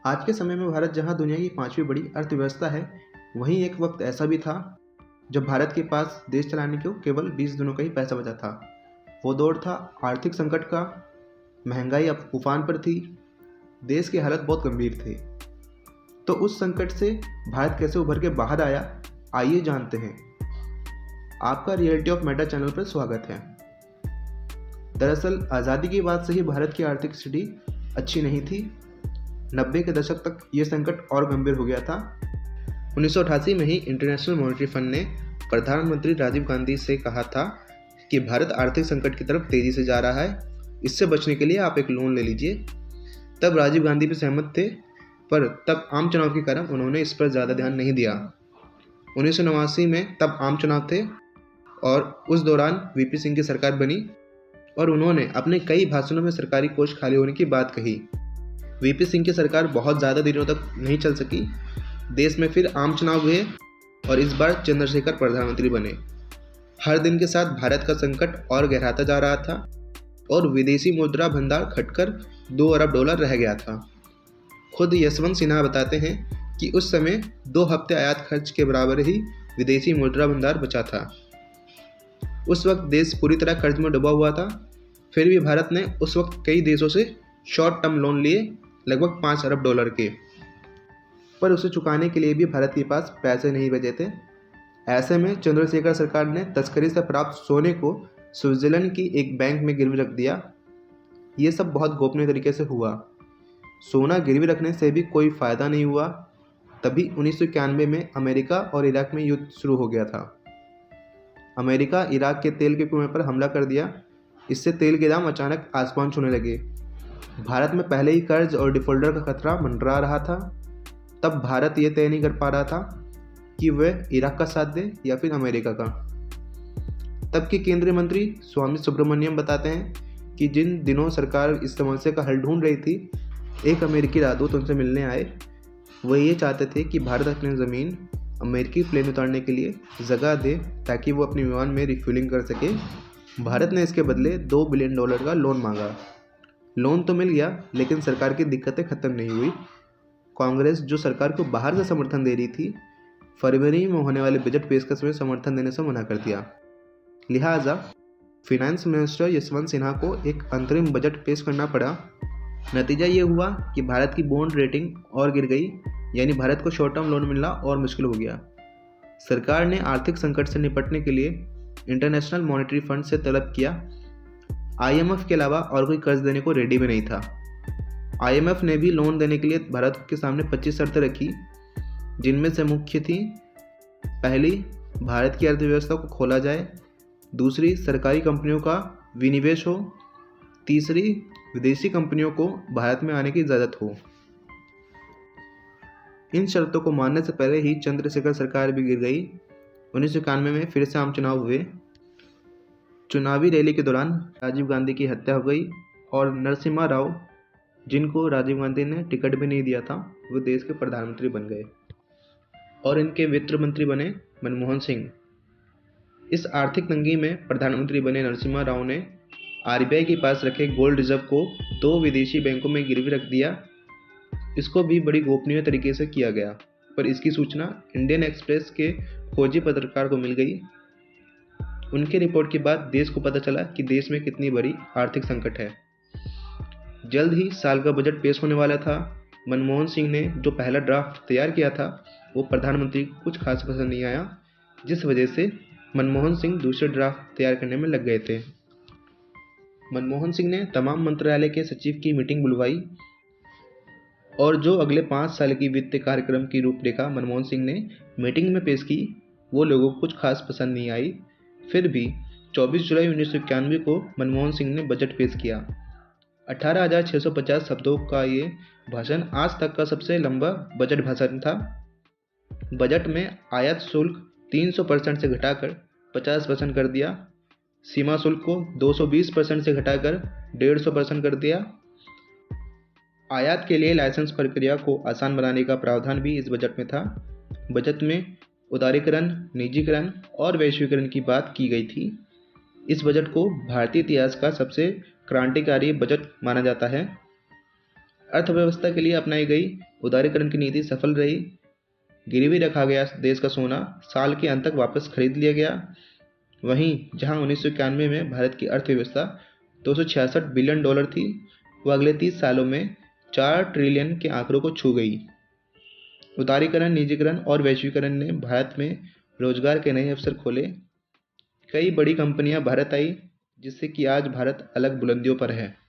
आज के समय में भारत जहां दुनिया की पांचवी बड़ी अर्थव्यवस्था है, वहीं एक वक्त ऐसा भी था जब भारत के पास देश चलाने को केवल 20 दिनों का ही पैसा बचा था। वो दौर था आर्थिक संकट का। महंगाई अब उफान पर थी। देश की हालत बहुत गंभीर थी। तो उस संकट से भारत कैसे उभर के बाहर आया, आइए जानते हैं। आपका रियलिटी ऑफ मैटर चैनल पर स्वागत है। दरअसल आज़ादी के बाद से ही भारत की आर्थिक स्थिति अच्छी नहीं थी। 90 के दशक तक ये संकट और गंभीर हो गया था। 1988 में ही इंटरनेशनल मॉनेटरी फंड ने प्रधानमंत्री राजीव गांधी से कहा था कि भारत आर्थिक संकट की तरफ तेजी से जा रहा है, इससे बचने के लिए आप एक लोन ले लीजिए। तब राजीव गांधी भी सहमत थे, पर तब आम चुनाव के कारण उन्होंने इस पर ज़्यादा ध्यान नहीं दिया। 1989 में तब आम चुनाव थे और उस दौरान वीपी सिंह की सरकार बनी और उन्होंने अपने कई भाषणों में सरकारी कोष खाली होने की बात कही। वीपी सिंह की सरकार बहुत ज़्यादा दिनों तक नहीं चल सकी। देश में फिर आम चुनाव हुए और इस बार चंद्रशेखर प्रधानमंत्री बने। हर दिन के साथ भारत का संकट और गहराता जा रहा था और विदेशी मुद्रा भंडार घटकर 2 अरब डॉलर रह गया था। खुद यशवंत सिन्हा बताते हैं कि उस समय 2 हफ्ते आयात खर्च के बराबर ही विदेशी मुद्रा भंडार बचा था। उस वक्त देश पूरी तरह कर्ज में डूबा हुआ था। फिर भी भारत ने उस वक्त कई देशों से शॉर्ट टर्म लोन लिए, लगभग 5 अरब डॉलर के, पर उसे चुकाने के लिए भी भारत के पास पैसे नहीं बचे थे। ऐसे में चंद्रशेखर सरकार ने तस्करी से प्राप्त सोने को स्विट्जरलैंड की एक बैंक में गिरवी रख दिया। ये सब बहुत गोपनीय तरीके से हुआ। सोना गिरवी रखने से भी कोई फ़ायदा नहीं हुआ। तभी 1991 में अमेरिका और इराक में युद्ध शुरू हो गया था। अमेरिका इराक के तेल के कुएं पर हमला कर दिया। इससे तेल के दाम अचानक आसमान छूने लगे। भारत में पहले ही कर्ज और डिफॉल्टर का खतरा मंडरा रहा था। तब भारत ये तय नहीं कर पा रहा था कि वह इराक का साथ दे या फिर अमेरिका का। तब के केंद्रीय मंत्री स्वामी सुब्रमण्यम बताते हैं कि जिन दिनों सरकार इस समस्या का हल ढूंढ रही थी, एक अमेरिकी राजदूत उनसे मिलने आए। वह ये चाहते थे कि भारत अपनी ज़मीन अमेरिकी प्लेन उतारने के लिए जगह दे ताकि वो अपने विमान में रिफ्यूलिंग कर सके। भारत ने इसके बदले $2 बिलियन का लोन मांगा। लोन तो मिल गया, लेकिन सरकार की दिक्कतें ख़त्म नहीं हुई। कांग्रेस, जो सरकार को बाहर से समर्थन दे रही थी, फरवरी में होने वाले बजट पेशकश में समर्थन देने से मना कर दिया। लिहाजा फिनेंस मिनिस्टर यशवंत सिन्हा को एक अंतरिम बजट पेश करना पड़ा। नतीजा ये हुआ कि भारत की बॉन्ड रेटिंग और गिर गई, यानी भारत को शॉर्ट टर्म लोन मिलना और मुश्किल हो गया। सरकार ने आर्थिक संकट से निपटने के लिए इंटरनेशनल मॉनेटरी फंड से तलब किया। IMF के अलावा और कोई कर्ज देने को रेडी भी नहीं था। IMF ने भी लोन देने के लिए भारत के सामने 25 शर्तें रखी, जिनमें से मुख्य थी: पहली, भारत की अर्थव्यवस्था को खोला जाए। दूसरी, सरकारी कंपनियों का विनिवेश हो। तीसरी, विदेशी कंपनियों को भारत में आने की इजाज़त हो। इन शर्तों को मानने से पहले ही चंद्रशेखर सरकार भी गिर गई। 1991 में फिर से आम चुनाव हुए। चुनावी रैली के दौरान राजीव गांधी की हत्या हो गई और नरसिम्हा राव, जिनको राजीव गांधी ने टिकट भी नहीं दिया था, वो देश के प्रधानमंत्री बन गए और इनके वित्त मंत्री बने मनमोहन सिंह। इस आर्थिक तंगी में प्रधानमंत्री बने नरसिम्हा राव ने RBI के पास रखे गोल्ड रिजर्व को 2 विदेशी बैंकों में गिरवी रख दिया। इसको भी बड़ी गोपनीय तरीके से किया गया, पर इसकी सूचना इंडियन एक्सप्रेस के फौजी पत्रकार को मिल गई। उनके रिपोर्ट के बाद देश को पता चला कि देश में कितनी बड़ी आर्थिक संकट है। जल्द ही साल का बजट पेश होने वाला था। मनमोहन सिंह ने जो पहला ड्राफ्ट तैयार किया था, वो प्रधानमंत्री को कुछ खास पसंद नहीं आया, जिस वजह से मनमोहन सिंह दूसरे ड्राफ्ट तैयार करने में लग गए थे। मनमोहन सिंह ने तमाम मंत्रालय के सचिव की मीटिंग बुलवाई और जो अगले 5 साल की वित्तीय कार्यक्रम की रूपरेखा मनमोहन सिंह ने मीटिंग में पेश की, वो लोगों को कुछ खास पसंद नहीं आई। फिर भी 24 जुलाई 1991 को मनमोहन सिंह ने बजट पेश किया। 18,650 शब्दों का ये भाषण आज तक का सबसे लंबा बजट भाषण था। बजट में आयात शुल्क 300% से घटाकर 50% कर दिया। सीमा शुल्क को 220% से घटाकर 150% कर दिया। आयात के लिए लाइसेंस प्रक्रिया को आसान बनाने का प्रावधान भी इस बजट में था। बजट में उदारीकरण, निजीकरण और वैश्वीकरण की बात की गई थी। इस बजट को भारतीय इतिहास का सबसे क्रांतिकारी बजट माना जाता है। अर्थव्यवस्था के लिए अपनाई गई उदारीकरण की नीति सफल रही। गिरवी रखा गया देश का सोना साल के अंत तक वापस खरीद लिया गया। वहीं जहां 1991 में भारत की अर्थव्यवस्था 266 बिलियन डॉलर थी, वह अगले 30 सालों में 4 ट्रिलियन के आंकड़ों को छू गई। उदारीकरण, निजीकरण और वैश्वीकरण ने भारत में रोजगार के नए अवसर खोले। कई बड़ी कंपनियां भारत आई, जिससे कि आज भारत अलग बुलंदियों पर है।